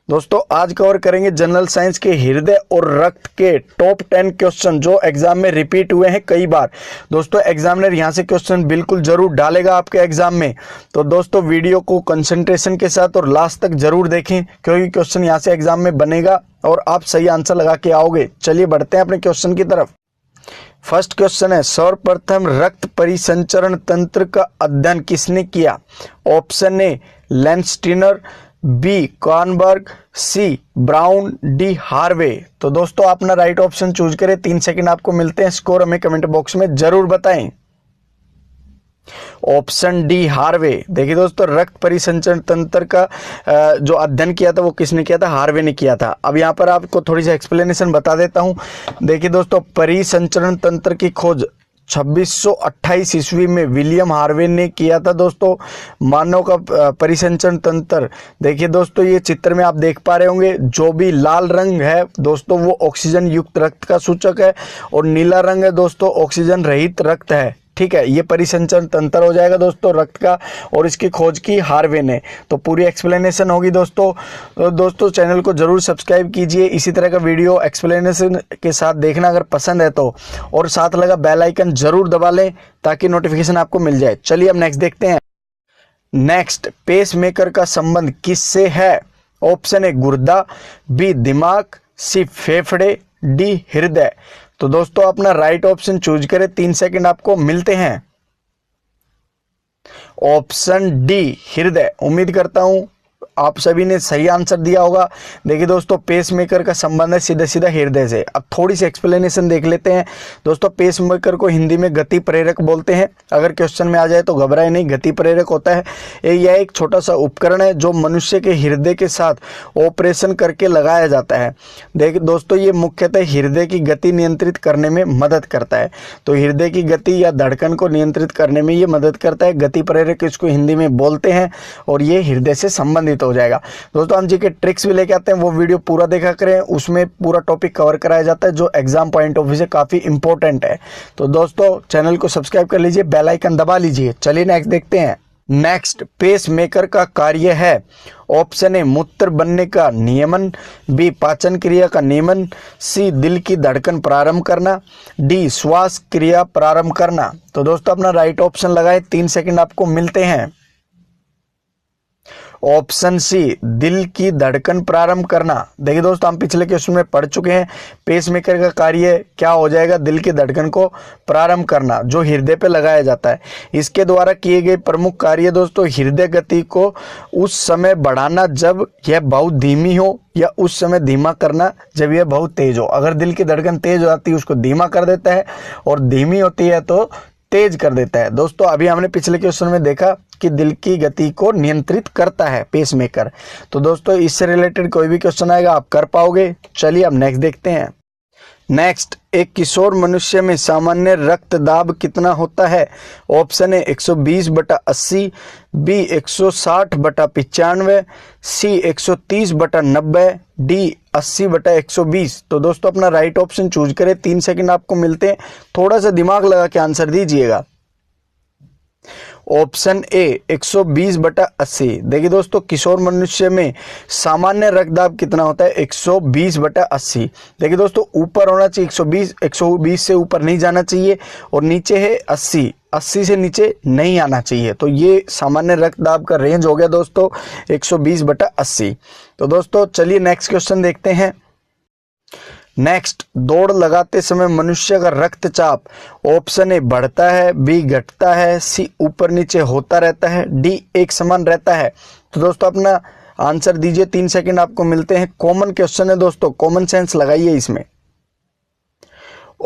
दोस्तों आज कवर करेंगे जनरल साइंस के हृदय और रक्त के टॉप 10 क्वेश्चन जो एग्जाम में रिपीट हुए हैं कई बार। दोस्तों एग्जामिनर यहां से क्वेश्चन बिल्कुल जरूर डालेगा आपके एग्जाम में, तो दोस्तों वीडियो को कंसंट्रेशन के साथ और लास्ट तक जरूर देखें क्योंकि क्वेश्चन यहां से एग्जाम में बनेगा और आप सही आंसर लगा के आओगे। चलिए बढ़ते हैं अपने क्वेश्चन की तरफ। फर्स्ट क्वेश्चन है, सर्वप्रथम रक्त परिसंचरण तंत्र का अध्ययन किसने किया? Option A Landsteiner, B Kornberg, C Brown, D Harvey. तो दोस्तों अपना राइट ऑप्शन चूज करें। 3 सेकंड आपको मिलते हैं, स्कोर हमें कमेंट बॉक्स में जरूर बताएं। Option D Harvey. देखिए दोस्तों रक्त परिसंचरण तंत्र का जो अध्ययन किया था वो किसने किया था? हार्वे ने किया था। अब यहाँ पर आपको थोड़ी सी एक्सप्लेनेशन बता देता हूँ। देखिए दोस्तों परिसंचरण तंत्र की खोज 2628 ईस्वी में विलियम हार्वे ने किया था। दोस्तों मानव का परिसंचरण तंत्र, देखिए दोस्तों ये चित्र में आप देख पा रहे होंगे, जो भी लाल रंग है दोस्तों वो ऑक्सीजन युक्त रक्त का सूचक है और नीला रंग है दोस्तों ऑक्सीजन रहित रक्त है। ठीक है, ये परिसंचरण तंत्र हो जाएगा दोस्तों रक्त का, और इसकी खोज की हार्वे ने। तो पूरी एक्सप्लेनेशन होगी दोस्तों। तो दोस्तों चैनल को जरूर सब्सक्राइब कीजिए, इसी तरह का वीडियो एक्सप्लेनेशन के साथ देखना अगर पसंद है तो, और साथ लगा बेल आइकन जरूर दबा लें ताकि नोटिफिकेशन आपको मिल जाए। चलिए अब नेक्स्ट देखते हैं। नेक्स्ट, पेस मेकर का संबंध किससे है? ऑप्शन ए गुर्दा, बी दिमाग, सी फेफड़े, डी हृदय। तो दोस्तों अपना राइट ऑप्शन चूज करें। 3 सेकंड आपको मिलते हैं। ऑप्शन डी हृदय। उम्मीद करता हूं आप सभी ने सही आंसर दिया होगा। देखिए दोस्तों पेसमेकर का संबंध है सीधा सीधा हृदय से। अब थोड़ी सी एक्सप्लेनेशन देख लेते हैं। दोस्तों पेसमेकर को हिंदी में गति प्रेरक बोलते हैं। अगर क्वेश्चन में आ जाए तो घबराए नहीं, गति प्रेरक होता है यह एक छोटा सा उपकरण है जो मनुष्य के हृदय के साथ ऑपरेशन करके लगाया जाता है। देखिए दोस्तों ये मुख्यतः हृदय की गति नियंत्रित करने में मदद करता है। तो हृदय की गति या धड़कन को नियंत्रित करने में ये मदद करता है। गति प्रेरक इसको हिंदी में बोलते हैं और ये हृदय से संबंधित हो जाएगा। दोस्तों हम जी के ट्रिक्स भी लेके आते हैं, वो वीडियो पूरा देखा करें, उसमें पूरा टॉपिक कवर कराया जाता है जो एग्जाम पॉइंट ऑफ व्यू से काफी इंपॉर्टेंट है। तो दोस्तों चैनल को सब्सक्राइब कर लीजिए, बेल आइकन दबा लीजिए। चलिए नेक्स्ट देखते हैं। नेक्स्ट, पेस मेकर का कार्य है। ऑप्शन ए मूत्र बनने का नियमन, बी पाचन क्रिया का नियमन, सी दिल की धड़कन प्रारंभ करना, डी श्वास क्रिया प्रारंभ करना। तो दोस्तों अपना राइट ऑप्शन लगाए। 3 सेकंड आपको मिलते हैं। ऑप्शन सी दिल की धड़कन प्रारंभ करना। देखिए दोस्तों हम पिछले क्वेश्चन में पढ़ चुके हैं पेसमेकर का कार्य क्या हो जाएगा? दिल की धड़कन को प्रारंभ करना जो हृदय पे लगाया जाता है। इसके द्वारा किए गए प्रमुख कार्य दोस्तों हृदय गति को उस समय बढ़ाना जब यह बहुत धीमी हो, या उस समय धीमा करना जब यह बहुत तेज हो। अगर दिल की धड़कन तेज हो जाती है उसको धीमा कर देता है, और धीमी होती है तो तेज कर देता है। दोस्तों अभी हमने पिछले क्वेश्चन में देखा कि दिल की गति को नियंत्रित करता है पेसमेकर। तो दोस्तों इससे रिलेटेड कोई भी क्वेश्चन आएगा आप कर पाओगे। चलिए अब नेक्स्ट देखते हैं। नेक्स्ट, एक किशोर मनुष्य में सामान्य रक्त दाब कितना होता है? Option A 120/80, B 160/95, C 130/90, D 80/120। तो दोस्तों अपना राइट ऑप्शन चूज करें। 3 सेकंड आपको मिलते हैं, थोड़ा सा दिमाग लगा के आंसर दीजिएगा। Option A 120/80। देखिए दोस्तों किशोर मनुष्य में सामान्य रक्तदाब कितना होता है? 120/80। देखिए दोस्तों ऊपर होना चाहिए 120 से ऊपर नहीं जाना चाहिए, और नीचे है 80 से नीचे नहीं आना चाहिए। तो ये सामान्य रक्तदाब का रेंज हो गया दोस्तों 120/80। तो दोस्तों चलिए नेक्स्ट क्वेश्चन देखते हैं। नेक्स्ट, दौड़ लगाते समय मनुष्य का रक्तचाप ऑप्शन ए बढ़ता है, बी घटता है, सी ऊपर नीचे होता रहता है, डी एक समान रहता है। तो दोस्तों अपना आंसर दीजिए। 3 सेकंड आपको मिलते हैं। कॉमन क्वेश्चन है दोस्तों, कॉमन सेंस लगाइए इसमें।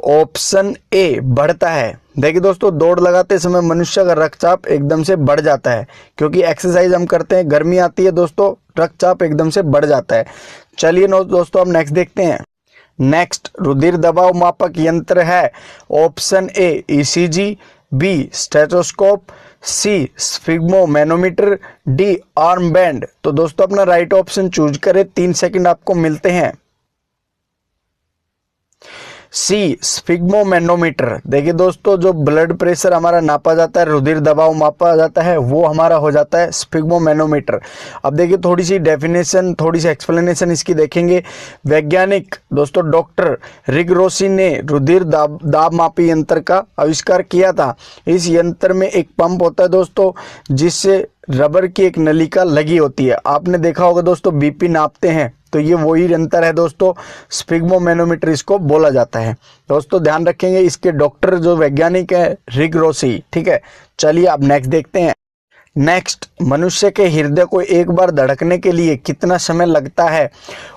ऑप्शन ए बढ़ता है। देखिए दोस्तों दौड़ लगाते समय मनुष्य का रक्तचाप एकदम से बढ़ जाता है, क्योंकि एक्सरसाइज हम करते हैं, गर्मी आती है दोस्तों, रक्तचाप एकदम से बढ़ जाता है। चलिए दोस्तों अब नेक्स्ट देखते हैं। नेक्स्ट, रुधिर दबाव मापक यंत्र है। Option A ECG, B stethoscope, C sphygmomanometer, D arm band. तो दोस्तों अपना राइट ऑप्शन चूज करें। 3 सेकंड आपको मिलते हैं। सी स्फिग्मोमेनोमीटर। देखिए दोस्तों, जो ब्लड प्रेशर हमारा नापा जाता है, रुधिर दबाव मापा जाता है, वो हमारा हो जाता है स्फिग्मोमेनोमीटर। अब देखिए थोड़ी सी डेफिनेशन, थोड़ी सी एक्सप्लेनेशन इसकी देखेंगे। वैज्ञानिक दोस्तों डॉक्टर रिगरोसी ने रुधिर दाब मापी यंत्र का आविष्कार किया था। इस यंत्र में एक पंप होता है दोस्तों, जिससे रबर की एक नलिका लगी होती है। आपने देखा होगा दोस्तों, बीपी नापते हैं, तो ये वही यंत्र है दोस्तों, स्फिग्मोमेनोमीटर इसको बोला जाता है। दोस्तों ध्यान रखेंगे, इसके डॉक्टर जो वैज्ञानिक है रिगरोसी। ठीक है, चलिए अब नेक्स्ट देखते हैं। नेक्स्ट, मनुष्य के हृदय को एक बार धड़कने के लिए कितना समय लगता है?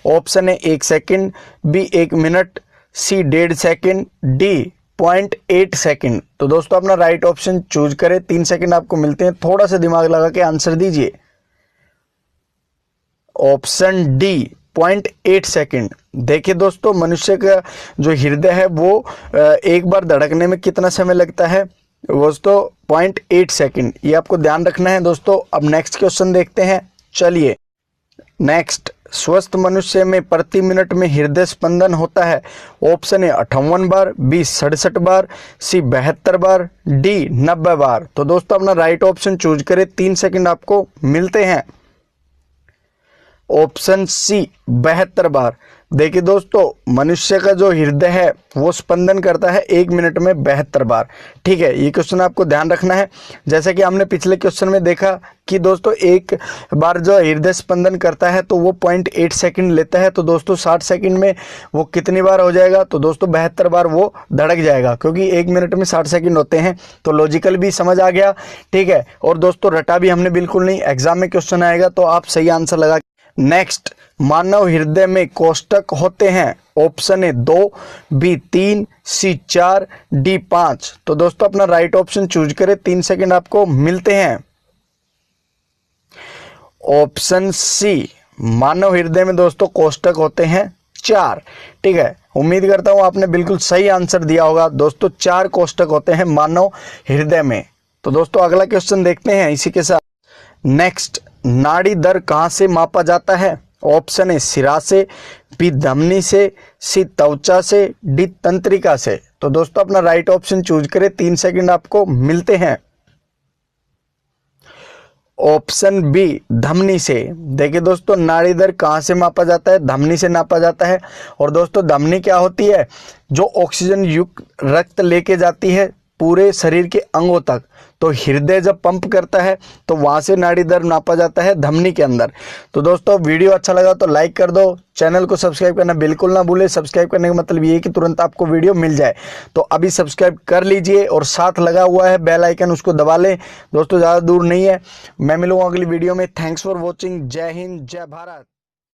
ऑप्शन है 1 सेकंड, बी 1 मिनट, सी 1.5 सेकंड, डी 0.8 सेकंड। तो दोस्तों अपना राइट ऑप्शन चूज करें। 3 सेकंड आपको मिलते हैं, थोड़ा सा दिमाग लगा के आंसर दीजिए। Option D 0.8 second. देखिए दोस्तों, मनुष्य का जो हृदय है वो एक बार धड़कने में कितना समय लगता है? दोस्तों 0.8 सेकंड, ये आपको ध्यान रखना है दोस्तों। अब नेक्स्ट क्वेश्चन देखते हैं, चलिए। नेक्स्ट, स्वस्थ मनुष्य में प्रति मिनट में हृदय स्पंदन होता है। ऑप्शन है 58 बार, बी 67 बार, सी 72 बार, डी 90 बार। तो दोस्तों अपना राइट ऑप्शन चूज करें। 3 सेकंड आपको मिलते हैं। ऑप्शन सी 72 बार। देखिए दोस्तों, मनुष्य का जो हृदय है वो स्पंदन करता है 1 मिनट में 72 बार। ठीक है, ये क्वेश्चन आपको ध्यान रखना है। जैसा कि हमने पिछले क्वेश्चन में देखा कि दोस्तों एक बार जो हृदय स्पंदन करता है तो वो 0.8 सेकंड लेता है। तो दोस्तों 60 सेकंड में वो कितनी बार हो जाएगा? तो दोस्तों 72 बार वो धड़क जाएगा, क्योंकि 1 मिनट में 60 सेकंड होते हैं। तो लॉजिकल भी समझ आ गया। ठीक है, और दोस्तों रटा भी हमने बिल्कुल नहीं, एग्जाम में क्वेश्चन आएगा तो आप सही आंसर लगा। नेक्स्ट, मानव हृदय में कोष्ठक होते हैं। ऑप्शन है 2, बी 3, सी 4, डी 5। तो दोस्तों अपना राइट ऑप्शन चूज करें। 3 सेकंड आपको मिलते हैं। ऑप्शन सी, मानव हृदय में दोस्तों कोष्ठक होते हैं 4। ठीक है, उम्मीद करता हूं आपने बिल्कुल सही आंसर दिया होगा। दोस्तों 4 कोष्ठक होते हैं मानव हृदय में। तो दोस्तों अगला क्वेश्चन देखते हैं इसी के साथ। नेक्स्ट, नाड़ी दर कहां से मापा जाता है? ऑप्शन है सिरा से, बी धमनी से, सी त्वचा से, डी तंत्रिका से। तो दोस्तों अपना राइट ऑप्शन चूज करें। 3 सेकंड आपको मिलते हैं। ऑप्शन बी धमनी से। देखिए दोस्तों, नाड़ी दर कहां से मापा जाता है? धमनी से नापा जाता है। और दोस्तों धमनी क्या होती है? जो ऑक्सीजन युक्त रक्त लेके जाती है पूरे शरीर के अंगों तक। तो हृदय जब पंप करता है तो वहां से नाड़ी दर नापा जाता है धमनी के अंदर। तो दोस्तों वीडियो अच्छा लगा तो लाइक कर दो, चैनल को सब्सक्राइब करना बिल्कुल ना भूले। सब्सक्राइब करने का मतलब ये है कि तुरंत आपको वीडियो मिल जाए। तो अभी सब्सक्राइब कर लीजिए और साथ लगा हुआ है बेल आइकन, उसको दबा लें। दोस्तों ज़्यादा दूर नहीं है। मैं मिलूंगा अगली वीडियो में। Thanks for watching. जय हिंद, जय भारत।